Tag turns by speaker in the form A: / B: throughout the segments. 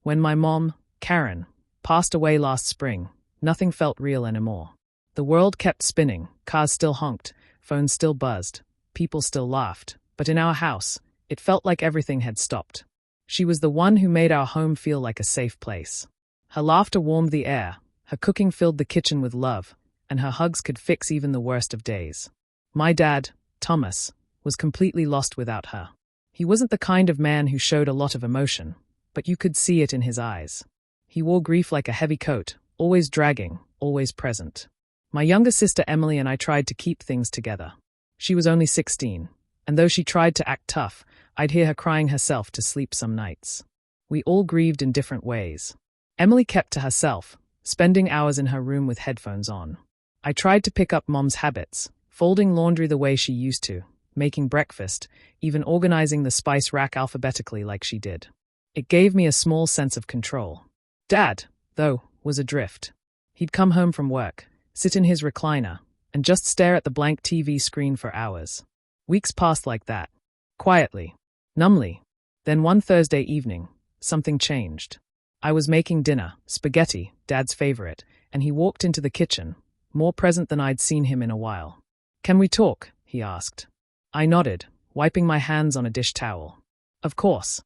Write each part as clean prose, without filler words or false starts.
A: When my mom, Karen, passed away last spring, nothing felt real anymore. The world kept spinning, cars still honked, phones still buzzed, people still laughed, but in our house, it felt like everything had stopped. She was the one who made our home feel like a safe place. Her laughter warmed the air, her cooking filled the kitchen with love, and her hugs could fix even the worst of days. My dad, Thomas, was completely lost without her. He wasn't the kind of man who showed a lot of emotion, but you could see it in his eyes. He wore grief like a heavy coat, always dragging, always present. My younger sister Emily and I tried to keep things together. She was only 16, and though she tried to act tough, I'd hear her crying herself to sleep some nights. We all grieved in different ways. Emily kept to herself, spending hours in her room with headphones on. I tried to pick up Mom's habits, folding laundry the way she used to, making breakfast, even organizing the spice rack alphabetically like she did. It gave me a small sense of control. Dad, though, was adrift. He'd come home from work, sit in his recliner, and just stare at the blank TV screen for hours. Weeks passed like that, quietly, numbly. Then one Thursday evening, something changed. I was making dinner, spaghetti, Dad's favorite, and he walked into the kitchen, more present than I'd seen him in a while. "Can we talk?" he asked. I nodded, wiping my hands on a dish towel. "Of course."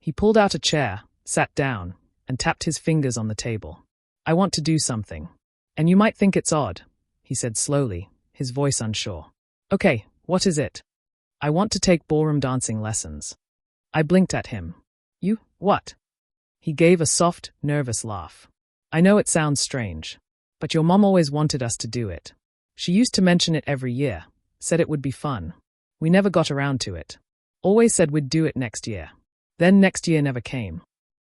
A: He pulled out a chair, sat down, and tapped his fingers on the table. "I want to do something. And you might think it's odd," he said slowly, his voice unsure. "Okay, what is it?" "I want to take ballroom dancing lessons." I blinked at him. "You, what?" He gave a soft, nervous laugh. "I know it sounds strange, but your mom always wanted us to do it. She used to mention it every year, said it would be fun. We never got around to it. Always said we'd do it next year. Then next year never came."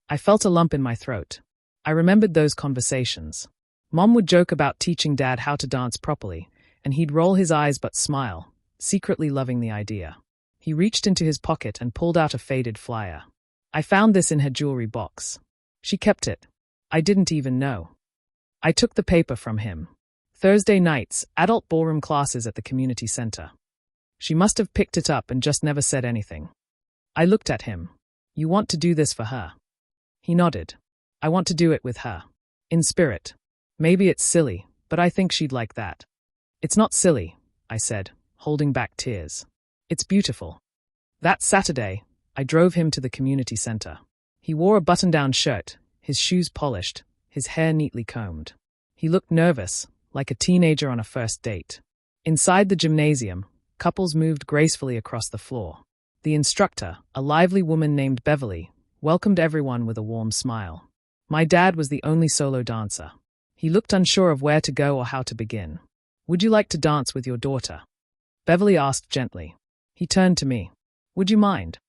A: I felt a lump in my throat. I remembered those conversations. Mom would joke about teaching Dad how to dance properly, and he'd roll his eyes but smile, secretly loving the idea. He reached into his pocket and pulled out a faded flyer. I found this in her jewelry box. She kept it. I didn't even know. I took the paper from him. Thursday nights, adult ballroom classes at the community center. She must have picked it up and just never said anything. I looked at him. "You want to do this for her?" He nodded. "I want to do it with her. In spirit. Maybe it's silly, but I think she'd like that." "It's not silly," I said, holding back tears. "It's beautiful." That Saturday, I drove him to the community center. He wore a button-down shirt, his shoes polished, his hair neatly combed. He looked nervous, like a teenager on a first date. Inside the gymnasium, couples moved gracefully across the floor. The instructor, a lively woman named Beverly, welcomed everyone with a warm smile. My dad was the only solo dancer. He looked unsure of where to go or how to begin. "Would you like to dance with your daughter?" Beverly asked gently. He turned to me. "Would you mind?"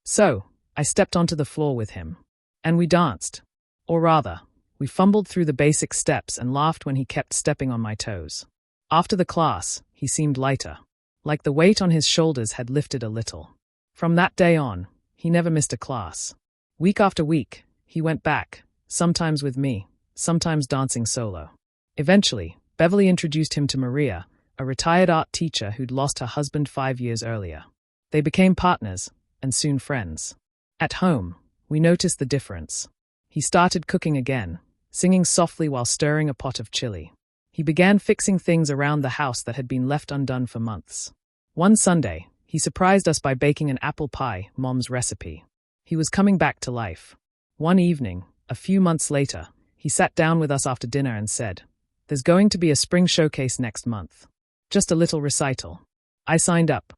A: So, I stepped onto the floor with him. And we danced. Or rather, we fumbled through the basic steps and laughed when he kept stepping on my toes. After the class, he seemed lighter, like the weight on his shoulders had lifted a little. From that day on, he never missed a class. Week after week, he went back, sometimes with me, sometimes dancing solo. Eventually, Beverly introduced him to Maria, a retired art teacher who'd lost her husband 5 years earlier. They became partners, and soon friends. At home, we noticed the difference. He started cooking again, singing softly while stirring a pot of chili. He began fixing things around the house that had been left undone for months. One Sunday, he surprised us by baking an apple pie, Mom's recipe. He was coming back to life. One evening, a few months later, he sat down with us after dinner and said, "There's going to be a spring showcase next month. Just a little recital." I signed up.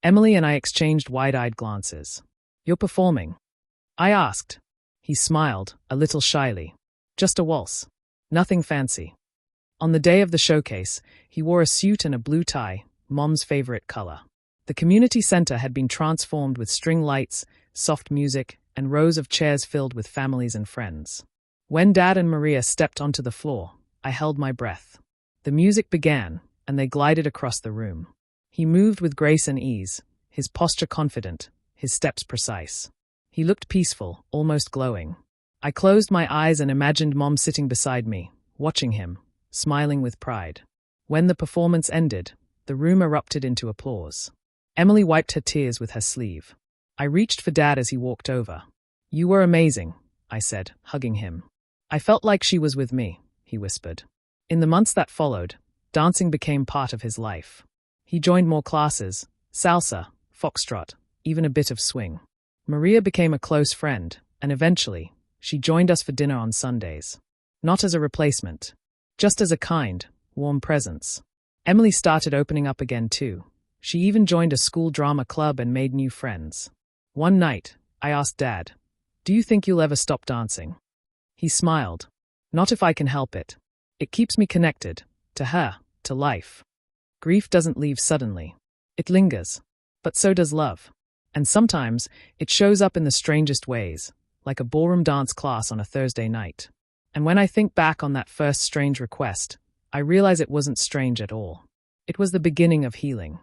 A: Emily and I exchanged wide-eyed glances. "You're performing?" I asked. He smiled, a little shyly. "Just a waltz. Nothing fancy." On the day of the showcase, he wore a suit and a blue tie, Mom's favorite color. The community center had been transformed with string lights, soft music, and rows of chairs filled with families and friends. When Dad and Maria stepped onto the floor, I held my breath. The music began, and they glided across the room. He moved with grace and ease, his posture confident, his steps precise. He looked peaceful, almost glowing. I closed my eyes and imagined Mom sitting beside me, watching him, smiling with pride. When the performance ended, the room erupted into applause. Emily wiped her tears with her sleeve. I reached for Dad as he walked over. "You were amazing," I said, hugging him. I felt like she was with me, he whispered. In the months that followed, dancing became part of his life. He joined more classes, salsa, foxtrot, even a bit of swing. Maria became a close friend, and eventually, she joined us for dinner on Sundays. Not as a replacement, just as a kind, warm presence. Emily started opening up again too. She even joined a school drama club and made new friends. One night, I asked Dad, "Do you think you'll ever stop dancing?" He smiled. "Not if I can help it. It keeps me connected, to her, to life. Grief doesn't leave suddenly. It lingers. But so does love. And sometimes, it shows up in the strangest ways, like a ballroom dance class on a Thursday night. And when I think back on that first strange request, I realize it wasn't strange at all. It was the beginning of healing.